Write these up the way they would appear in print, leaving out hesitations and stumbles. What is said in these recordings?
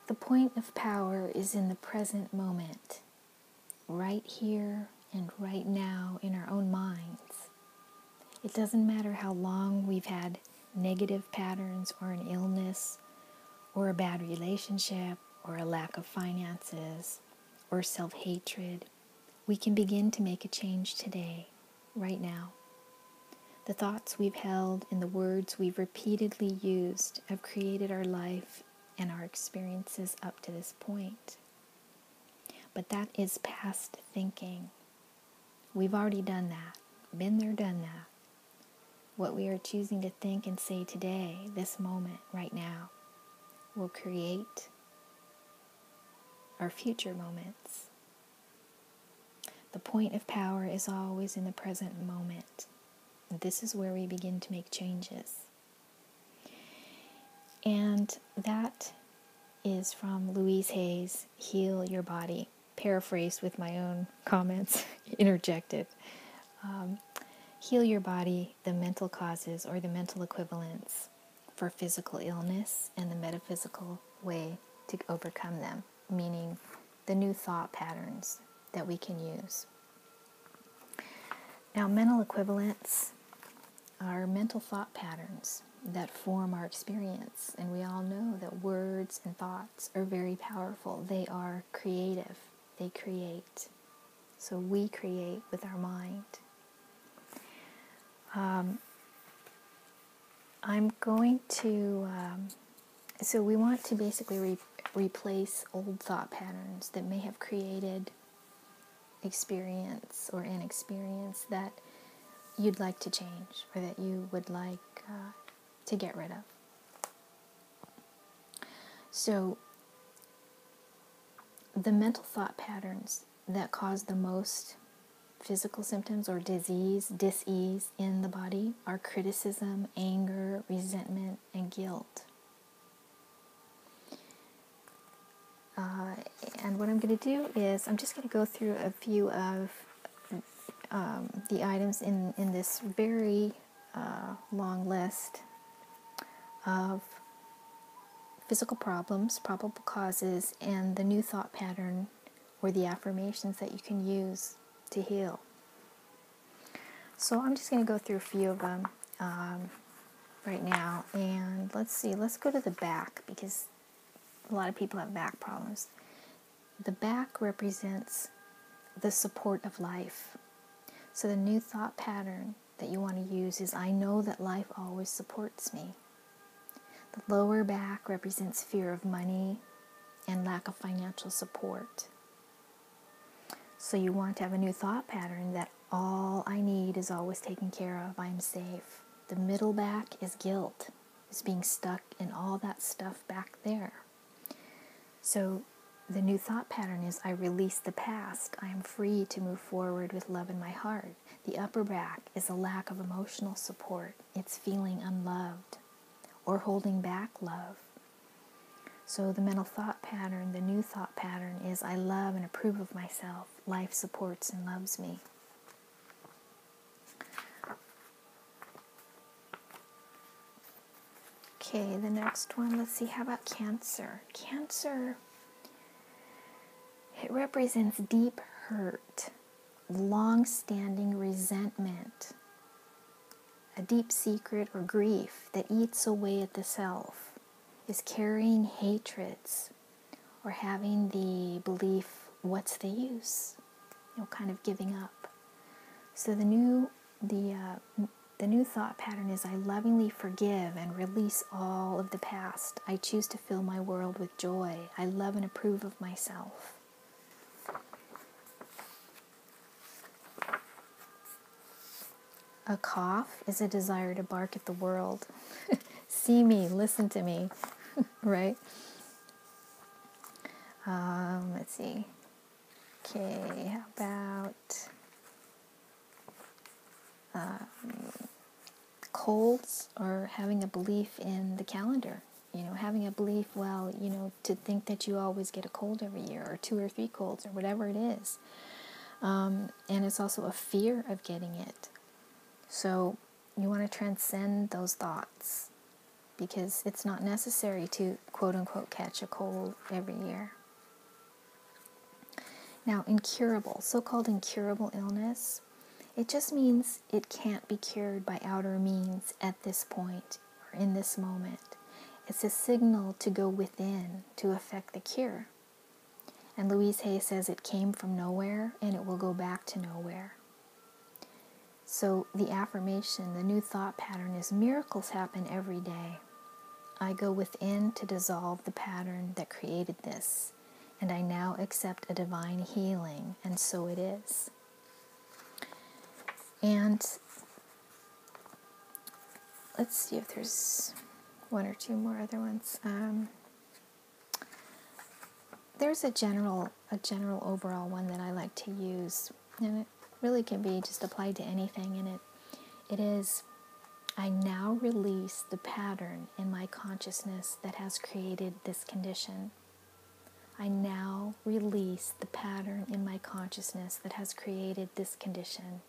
The point of power is in the present moment, right here and right now in our own minds. It doesn't matter how long we've had negative patterns or an illness or a bad relationship or a lack of finances or self-hatred. We can begin to make a change today, right now. The thoughts we've held and the words we've repeatedly used have created our life and our experiences up to this point. But that is past thinking. We've already done that, been there, done that. What we are choosing to think and say today, this moment, right now, will create our future moments. The point of power is always in the present moment. And this is where we begin to make changes. And that is from Louise Hay's Heal Your Body, paraphrased with my own comments interjected. Heal your body, the mental causes or the mental equivalents for physical illness and the metaphysical way to overcome them, meaning the new thought patterns that we can use. Now, mental equivalents are mental thought patterns that form our experience, and we all know that words and thoughts are very powerful. They are creative. They create. So we create with our mind. I'm going to, so we want to basically replace old thought patterns that may have created experience or an experience that you'd like to change or that you would like to get rid of. So the mental thought patterns that cause the most physical symptoms or dis-ease in the body are criticism, anger, resentment, and guilt. And what I'm going to do is I'm just going to go through a few of the items in this very long list of physical problems, probable causes, and the new thought pattern or the affirmations that you can use to heal. So I'm just going to go through a few of them right now. And let's go to the back, because a lot of people have back problems. The back represents the support of life. So the new thought pattern that you want to use is, I know that life always supports me. The lower back represents fear of money and lack of financial support. So you want to have a new thought pattern that all I need is always taken care of, I'm safe. The middle back is guilt, is being stuck in all that stuff back there. So the new thought pattern is, I release the past. I am free to move forward with love in my heart. The upper back is a lack of emotional support. It's feeling unloved or holding back love. So the mental thought pattern, the new thought pattern is, I love and approve of myself. Life supports and loves me. Okay, the next one, let's see, how about Cancer? Cancer, it represents deep hurt, long-standing resentment, a deep secret or grief that eats away at the self, is carrying hatreds or having the belief, what's the use? Kind of giving up. So the new thought pattern is, I lovingly forgive and release all of the past. I choose to fill my world with joy. I love and approve of myself. A cough is a desire to bark at the world. See me, listen to me, right? Let's see. Okay, how about colds, or having a belief in the calendar? Having a belief, to think that you always get a cold every year, or 2 or 3 colds, or whatever it is. And it's also a fear of getting it. So you want to transcend those thoughts. because it's not necessary to quote-unquote catch a cold every year. Now, incurable, so-called incurable illness, it just means it can't be cured by outer means at this point or in this moment. It's a signal to go within to effect the cure. And Louise Hay says it came from nowhere and it will go back to nowhere. So the affirmation, the new thought pattern is miracles happen every day. I go within to dissolve the pattern that created this, and I now accept a divine healing, and so it is. And let's see if there's one or two more other ones. There's a general overall one that I like to use, and it really can be just applied to anything, and it is, I now release the pattern in my consciousness that has created this condition. I now release the pattern in my consciousness that has created this condition.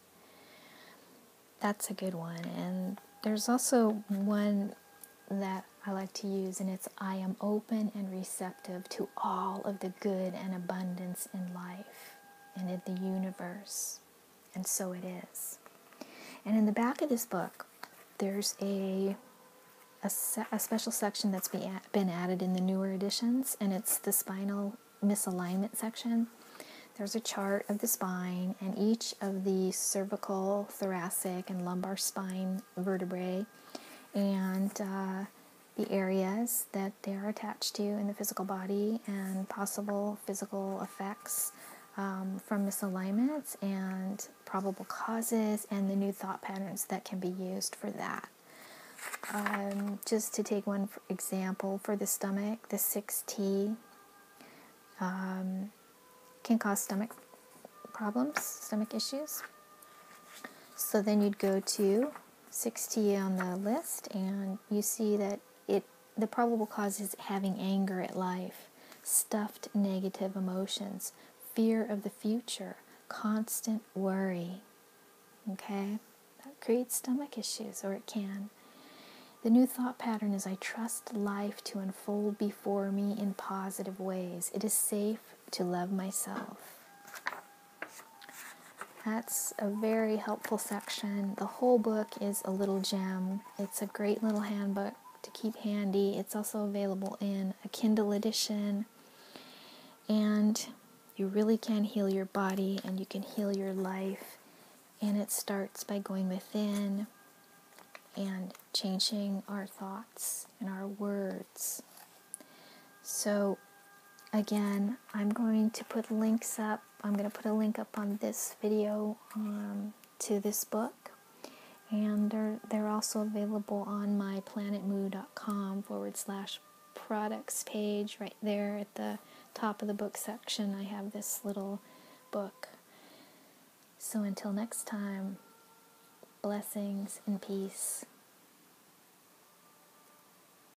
That's a good one. And there's also one that I like to use, and it's, I am open and receptive to all of the good and abundance in life and in the universe. And so it is. And in the back of this book, there's a special section that's been added in the newer editions, and it's the spinal misalignment section. There's a chart of the spine, and each of the cervical, thoracic, and lumbar spine vertebrae, and the areas that they are attached to in the physical body, and possible physical effects from misalignments, and probable causes, and the new thought patterns that can be used for that. Just to take one example, for the stomach, the 6T can cause stomach problems, stomach issues. So then you'd go to 6T on the list, and you see that the probable cause is having anger at life, stuffed negative emotions, fear of the future, constant worry. Okay? That creates stomach issues, or it can. The new thought pattern is, I trust life to unfold before me in positive ways. It is safe to love myself. That's a very helpful section. The whole book is a little gem. It's a great little handbook to keep handy. It's also available in a Kindle edition. And you really can heal your body, and you can heal your life. And it starts by going within and changing our thoughts and our words. So again, I'm going to put links up. I'm going to put a link up on this video to this book. And they're also available on my planetmoo.com/products page. Right there at the top of the book section, I have this little book. So until next time, blessings and peace.